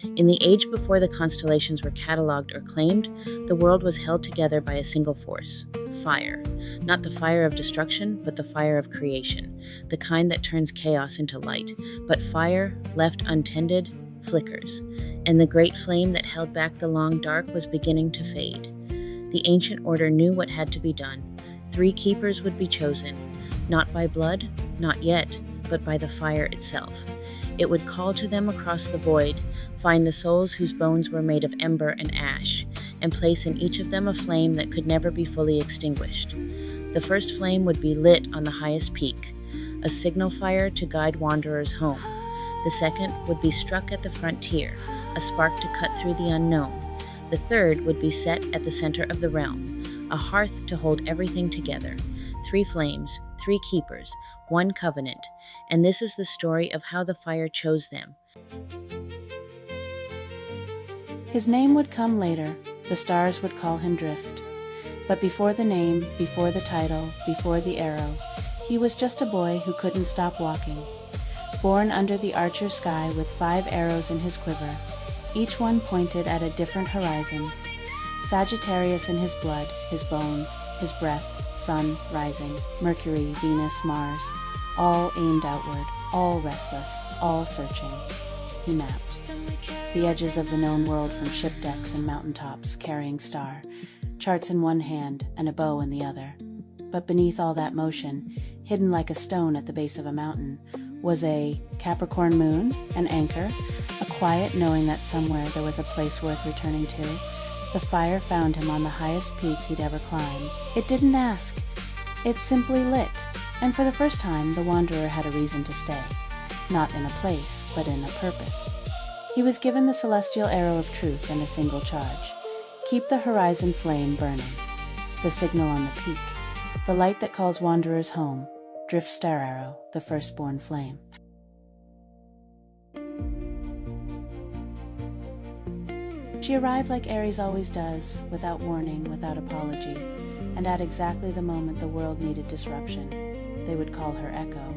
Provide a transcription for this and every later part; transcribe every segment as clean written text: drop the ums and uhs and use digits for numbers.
In the age before the constellations were catalogued or claimed, the world was held together by a single force: fire. Not the fire of destruction, but the fire of creation, the kind that turns chaos into light. But fire, left untended, flickers, and the great flame that held back the long dark was beginning to fade. The ancient order knew what had to be done. 3 keepers would be chosen, not by blood, not yet, but by the fire itself. It would call to them across the void, find the souls whose bones were made of ember and ash, and place in each of them a flame that could never be fully extinguished. The first flame would be lit on the highest peak, a signal fire to guide wanderers home. The second would be struck at the frontier, a spark to cut through the unknown. The third would be set at the center of the realm, a hearth to hold everything together. 3 flames, 3 keepers, 1 covenant, and this is the story of how the fire chose them. His name would come later. The stars would call him Drift. But before the name, before the title, before the arrow, he was just a boy who couldn't stop walking. Born under the archer's sky with 5 arrows in his quiver, each one pointed at a different horizon. Sagittarius in his blood, his bones, his breath, sun rising, Mercury, Venus, Mars, all aimed outward, all restless, all searching. He mapped the edges of the known world from ship decks and mountaintops, carrying star, charts in one hand and a bow in the other. But beneath all that motion, hidden like a stone at the base of a mountain, was a Capricorn moon, an anchor, a quiet knowing that somewhere there was a place worth returning to. The fire found him on the highest peak he'd ever climbed. It didn't ask. It simply lit, and for the first time the wanderer had a reason to stay. Not in a place, but in a purpose. He was given the celestial arrow of truth and a single charge. Keep the horizon flame burning. The signal on the peak. The light that calls wanderers home. Drift Stararrow, the firstborn flame. She arrived like Aries always does, without warning, without apology, and at exactly the moment the world needed disruption. They would call her Echo.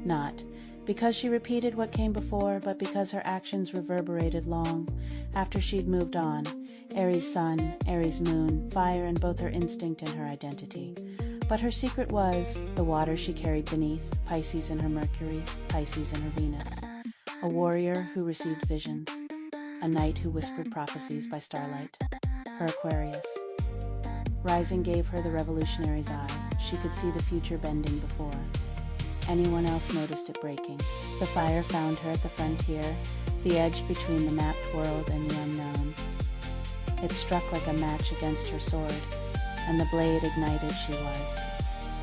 Not because she repeated what came before, but because her actions reverberated long after she'd moved on. Aries sun, Aries moon, fire in both her instinct and her identity. But her secret was the water she carried beneath, Pisces in her Mercury, Pisces in her Venus. A warrior who received visions, a knight who whispered prophecies by starlight, her Aquarius. Rising gave her the revolutionary's eye. She could see the future bending before anyone else noticed it breaking. The fire found her at the frontier, the edge between the mapped world and the unknown. It struck like a match against her sword, and the blade ignited she was.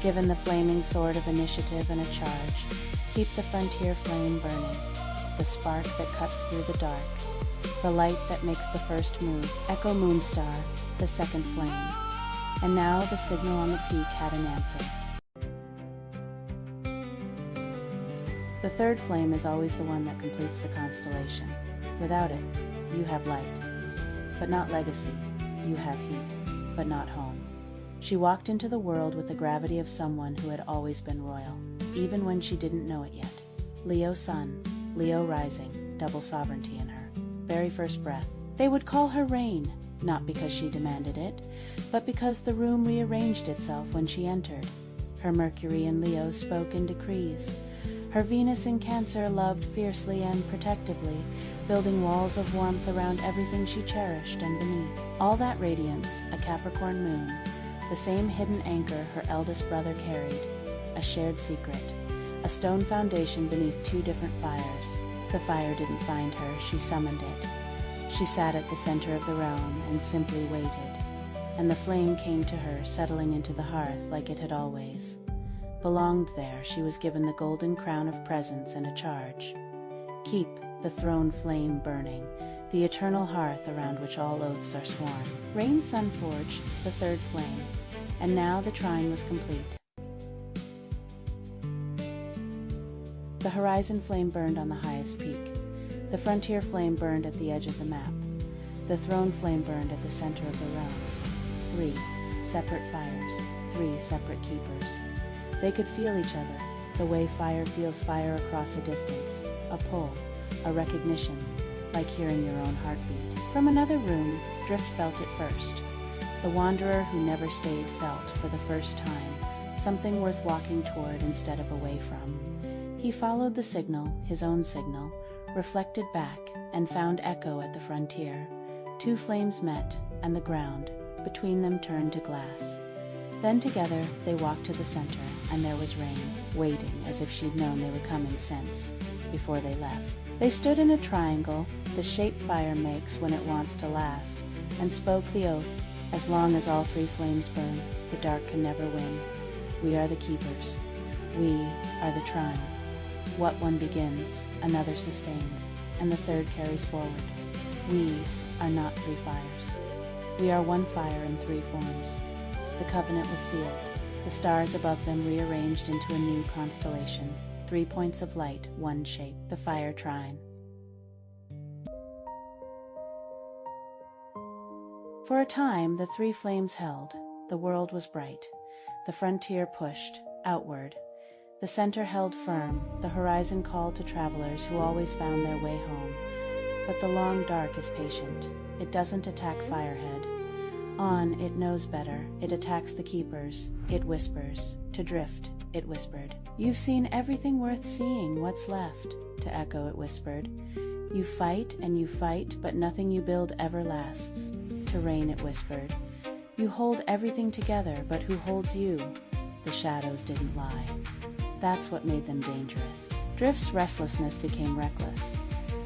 Given the flaming sword of initiative and a charge, keep the frontier flame burning, the spark that cuts through the dark, the light that makes the first move, echo Moonstar, the second flame. And now the signal on the peak had an answer. The third flame is always the one that completes the constellation. Without it, you have light, but not legacy. You have heat, but not home. She walked into the world with the gravity of someone who had always been royal, even when she didn't know it yet. Leo sun, Leo rising, double sovereignty in her. Very first breath. They would call her rain, not because she demanded it, but because the room rearranged itself when she entered. Her Mercury in Leo spoke in decrees. Her Venus in Cancer loved fiercely and protectively, building walls of warmth around everything she cherished and beneath. All that radiance, a Capricorn moon, the same hidden anchor her eldest brother carried, a shared secret, a stone foundation beneath 2 different fires. The fire didn't find her, she summoned it. She sat at the center of the realm and simply waited, and the flame came to her, settling into the hearth like it had always belonged there. She was given the golden crown of presence and a charge. Keep the throne flame burning, the eternal hearth around which all oaths are sworn. Rain sun forged the third flame, and now the Trine was complete. The horizon flame burned on the highest peak. The frontier flame burned at the edge of the map. The throne flame burned at the center of the realm. 3 separate fires, 3 separate keepers. They could feel each other, the way fire feels fire across a distance, a pull, a recognition. like hearing your own heartbeat. From another room, Drift felt it first. The wanderer who never stayed felt, for the first time, something worth walking toward instead of away from. He followed the signal, his own signal, reflected back, and found echo at the frontier. Two flames met, and the ground between them turned to glass. Then together they walked to the center, and there was Rain, waiting as if she'd known they were coming since, before they left. They stood in a triangle, the shape fire makes when it wants to last, and spoke the oath, as long as all three flames burn, the dark can never win. We are the keepers. We are the Trine. What one begins, another sustains, and the third carries forward. We are not three fires. We are one fire in three forms. The covenant was sealed, the stars above them rearranged into a new constellation. 3 points of light, one shape, the fire Trine. For a time, the three flames held. The world was bright. The frontier pushed, outward. The center held firm, the horizon called to travelers who always found their way home. But the long dark is patient. It doesn't attack Firehead. On, it knows better. It attacks the keepers. It whispers. To Drift, it whispered. You've seen everything worth seeing. What's left? To Echo, it whispered. You fight and you fight, but nothing you build ever lasts. To Rain, it whispered. You hold everything together, but who holds you? The shadows didn't lie. That's what made them dangerous. Drift's restlessness became reckless.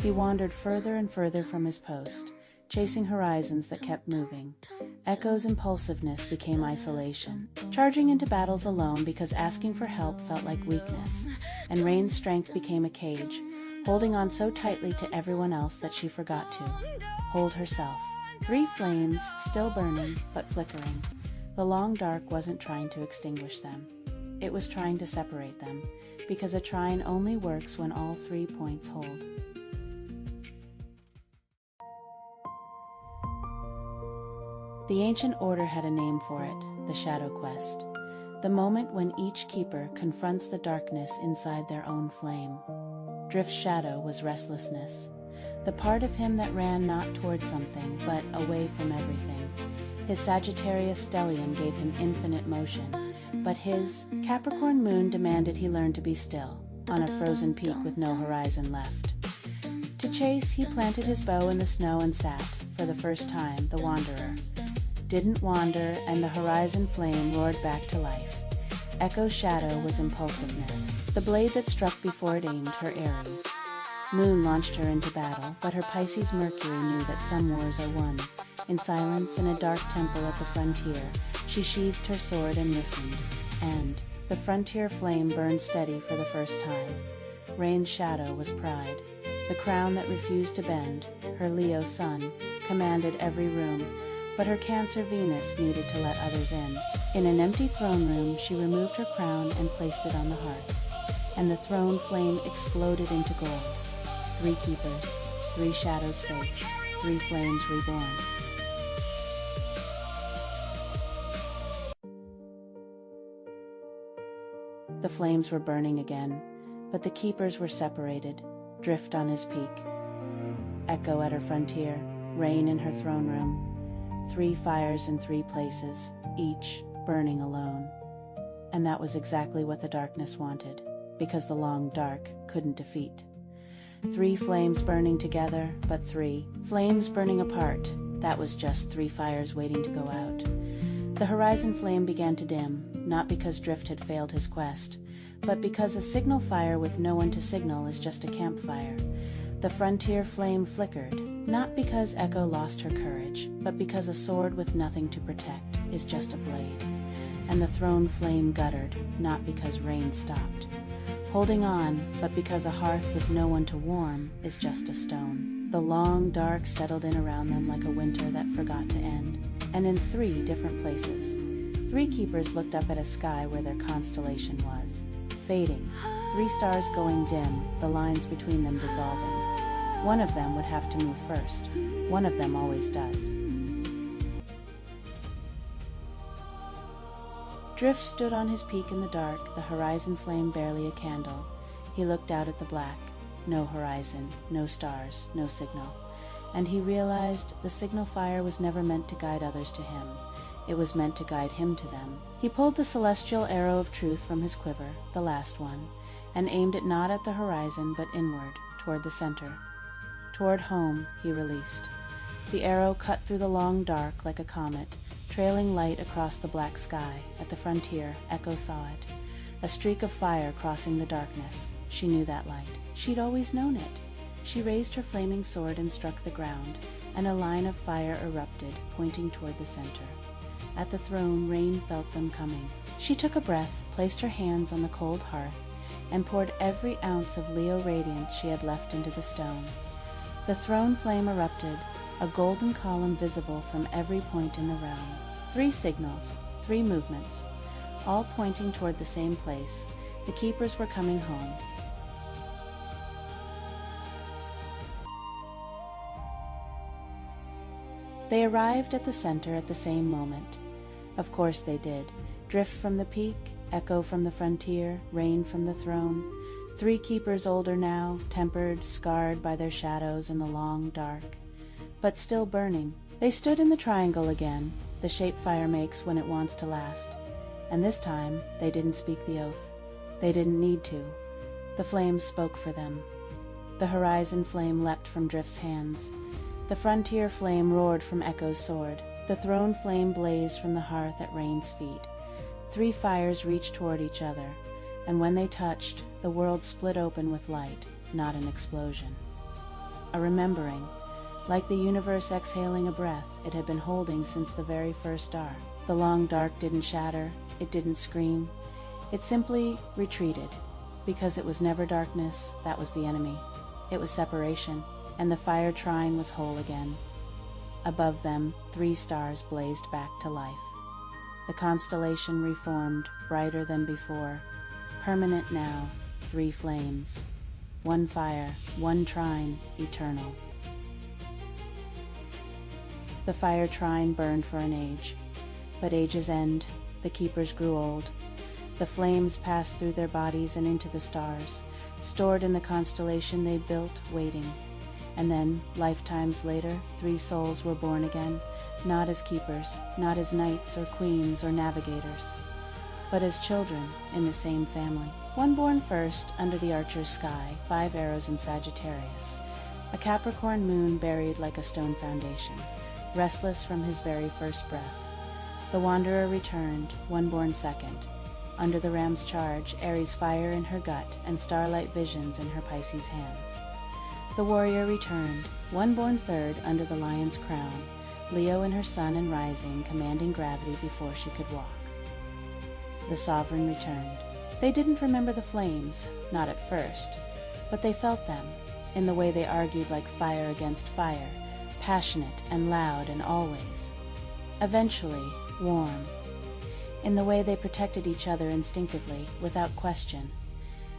He wandered further and further from his post, chasing horizons that kept moving. Echo's impulsiveness became isolation, charging into battles alone because asking for help felt like weakness, and Rain's strength became a cage, holding on so tightly to everyone else that she forgot to hold herself. Three flames, still burning, but flickering. The long dark wasn't trying to extinguish them. It was trying to separate them, because a trine only works when all 3 points hold. The ancient order had a name for it, the Shadow Quest. The moment when each keeper confronts the darkness inside their own flame. Drift's shadow was restlessness, the part of him that ran not toward something, but away from everything. His Sagittarius stellium gave him infinite motion, but his Capricorn moon demanded he learn to be still, on a frozen peak with no horizon left. To chase, he planted his bow in the snow and sat, for the first time, the wanderer. Didn't wander, and the horizon flame roared back to life. Echo's shadow was impulsiveness, the blade that struck before it aimed, her Aries. Moon launched her into battle, but her Pisces Mercury knew that some wars are won. In silence, in a dark temple at the frontier, she sheathed her sword and listened, and the frontier flame burned steady for the first time. Rain's shadow was pride, the crown that refused to bend. Her Leo sun commanded every room, but her Cancer Venus needed to let others in. In an empty throne room, she removed her crown and placed it on the hearth, and the throne flame exploded into gold. 3 keepers, 3 shadows faced, 3 flames reborn. The flames were burning again, but the keepers were separated, Drift on his peak, Echo at her frontier, Rain in her throne room. 3 fires in 3 places, each burning alone. And that was exactly what the darkness wanted, because the long dark couldn't defeat. 3 flames burning together, but 3 flames burning apart. That was just 3 fires waiting to go out. The horizon flame began to dim, not because Drift had failed his quest, but because a signal fire with no one to signal is just a campfire. The frontier flame flickered, not because Echo lost her courage, but because a sword with nothing to protect is just a blade. And the throne flame guttered, not because rain stopped. Holding on, but because a hearth with no one to warm is just a stone. The long dark settled in around them like a winter that forgot to end, and in 3 different places. 3 keepers looked up at a sky where their constellation was, fading, 3 stars going dim, the lines between them dissolving. One of them would have to move first. One of them always does. Drift stood on his peak in the dark, the horizon flame barely a candle. He looked out at the black. no horizon, no stars, no signal. And he realized the signal fire was never meant to guide others to him. It was meant to guide him to them. He pulled the celestial arrow of truth from his quiver, the last one, and aimed it not at the horizon but inward, toward the center. Toward home he released. The arrow cut through the long dark like a comet, trailing light across the black sky. At the frontier, Echo saw it. A streak of fire crossing the darkness. She knew that light. She'd always known it. She raised her flaming sword and struck the ground, and a line of fire erupted, pointing toward the center. At the throne, Rain felt them coming. She took a breath, placed her hands on the cold hearth, and poured every ounce of Leo radiance she had left into the stone. The throne flame erupted, a golden column visible from every point in the realm. 3 signals, 3 movements, all pointing toward the same place. The keepers were coming home. They arrived at the center at the same moment. Of course they did. Drift from the peak, Echo from the frontier, Rain from the throne. 3 keepers older now, tempered, scarred by their shadows in the long dark, but still burning. They stood in the triangle again, the shape fire makes when it wants to last. And this time they didn't speak the oath. They didn't need to. The flames spoke for them. The horizon flame leapt from Drift's hands. The frontier flame roared from Echo's sword. The throne flame blazed from the hearth at Rain's feet. 3 fires reached toward each other, and when they touched, the world split open with light, not an explosion. A remembering, like the universe exhaling a breath it had been holding since the very first dark. The long dark didn't shatter, it didn't scream. It simply retreated, because it was never darkness, that was the enemy. It was separation, and the fire Trine was whole again. Above them, 3 stars blazed back to life. The constellation reformed, brighter than before. Permanent now, 3 flames. 1 fire, 1 Trine, eternal. The fire Trine burned for an age. But age's end, the keepers grew old. The flames passed through their bodies and into the stars, stored in the constellation they'd built, waiting. And then, lifetimes later, 3 souls were born again, not as keepers, not as knights or queens or navigators, but as children in the same family. 1 born first under the archer's sky, 5 arrows in Sagittarius, a Capricorn moon buried like a stone foundation, restless from his very first breath. The wanderer returned, 1 born second, under the ram's charge, Aries fire in her gut and starlight visions in her Pisces hands. The warrior returned, 1 born third under the lion's crown, Leo in her sun and rising, commanding gravity before she could walk. The sovereign returned. They didn't remember the flames, not at first, but they felt them, in the way they argued like fire against fire, passionate and loud and always. Eventually, warm. In the way they protected each other instinctively, without question.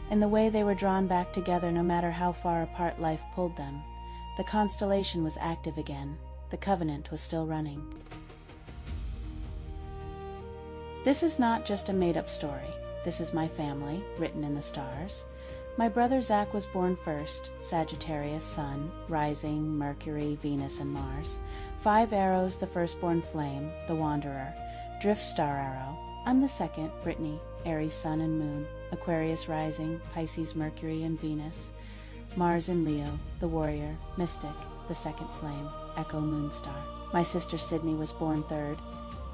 In the way they were drawn back together no matter how far apart life pulled them. The constellation was active again. The covenant was still running. This is not just a made-up story. This is my family, written in the stars. My brother Zach was born first, Sagittarius, Sun, Rising, Mercury, Venus, and Mars. 5 arrows, the firstborn flame, the Wanderer. Drift, Stararrow. I'm the second, Brittany, Aries, Sun and Moon. Aquarius, Rising, Pisces, Mercury, and Venus. Mars and Leo, the Warrior, Mystic, the second flame, Echo, Moonstar. My sister Sydney was born third,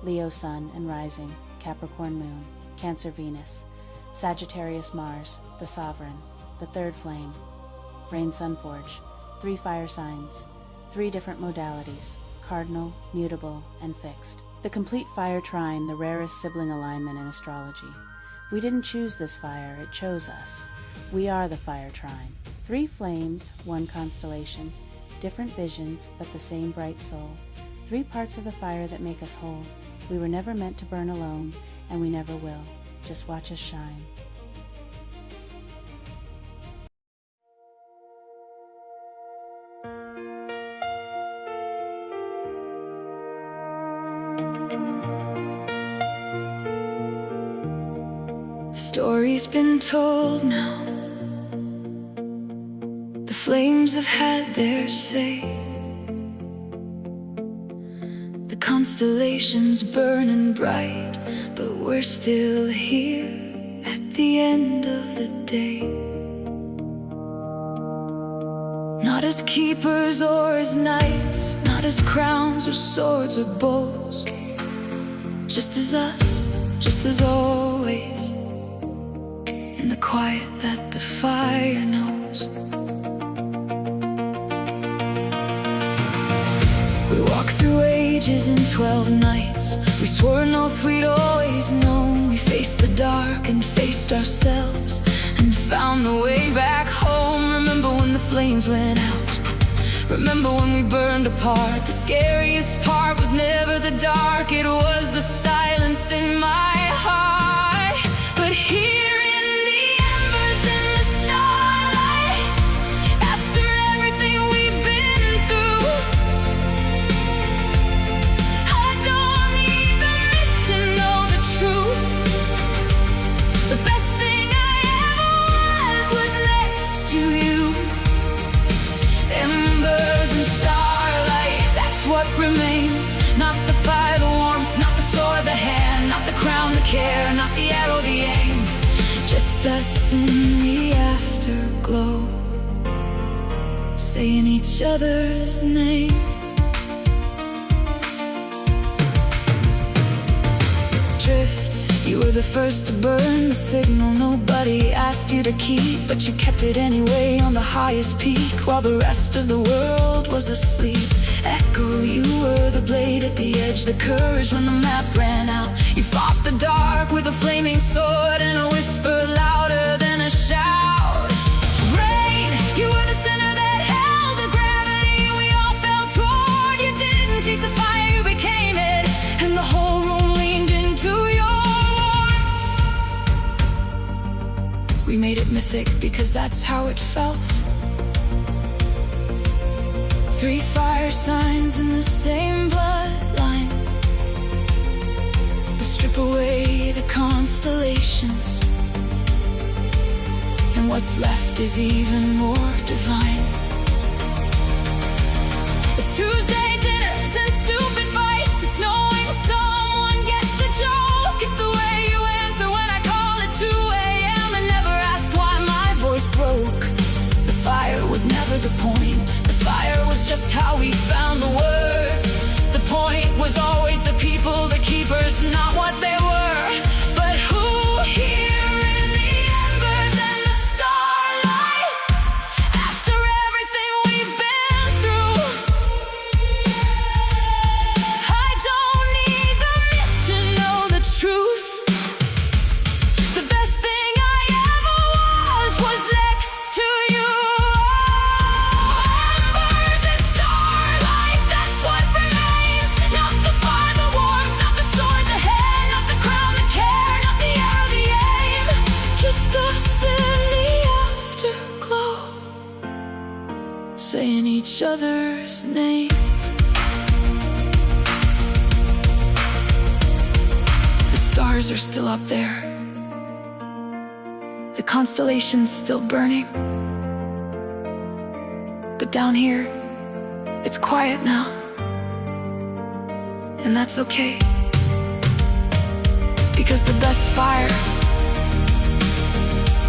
Leo, Sun and Rising, Capricorn, Moon, Cancer, Venus, Sagittarius, Mars, the Sovereign, the third flame, Rain, Sun, Forge, 3 fire signs, 3 different modalities, cardinal, mutable, and fixed. The complete fire trine, the rarest sibling alignment in astrology. We didn't choose this fire, it chose us. We are the fire trine. 3 flames, 1 constellation, different visions, but the same bright soul. 3 parts of the fire that make us whole. We were never meant to burn alone, and we never will. Just watch us shine. The story's been told now. flames have had their say. The constellations burning bright, but we're still here at the end of the day. Not as keepers or as knights, not as crowns or swords or bows, just as us, just as always, in the quiet that the fire knows. We walked through ages in 12 nights. We swore an oath we'd always know. We faced the dark and faced ourselves and found the way back home. Remember when the flames went out? Remember when we burned apart? The scariest part was never the dark, it was the silence in my heart. But here in the embers in the starlight, after everything we've been through, I don't need the myth to know the truth. The best thing I ever was next to you. Embers and starlight, that's what remains. Not the fire, the warmth, not the sword, the hand, not the crown, the care, not the arrow, the aim. Just us in the afterglow, saying each other's name. Drift, you were the first to burn the signal nobody asked you to keep, but you kept it anyway on the highest peak while the rest of the world was asleep. Echo, you were the blade at the edge, the courage when the map ran out. You fought the dark with a flaming sword and a whisper louder than a shout. Rain, you were the center that held the gravity we all fell toward. You didn't chase the fire, you became it, and the whole room leaned into your warmth. We made it mythic because that's how it felt. 3 fire signs in the same bloodline, but strip away the constellations, and what's left is even more divine. It's Tuesday dinners and stupid fights. It's knowing someone gets the joke. It's the way you answer when I call at 2 a.m. and never ask why my voice broke. The fire was never the point. The fire was just how we found the words. The point was always the people, the keepers, not what they were. But who here in the embers and the starlight, after everything we've been through, I don't need the myth to know the truth. The best thing I ever was next to you. Embers and starlight, that's what remains. Not the fire, the warmth, not the sword, the hand, not the crown, the care, not the arrow, the aim. Just us in the afterglow, saying each other's name. The stars are still up there, the constellations still burning, but down here, it's quiet now, and that's okay, because the best fires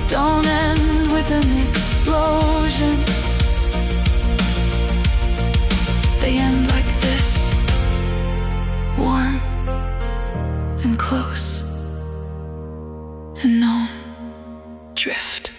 don't end with an explosion. They end like this, warm and close and known. Drift.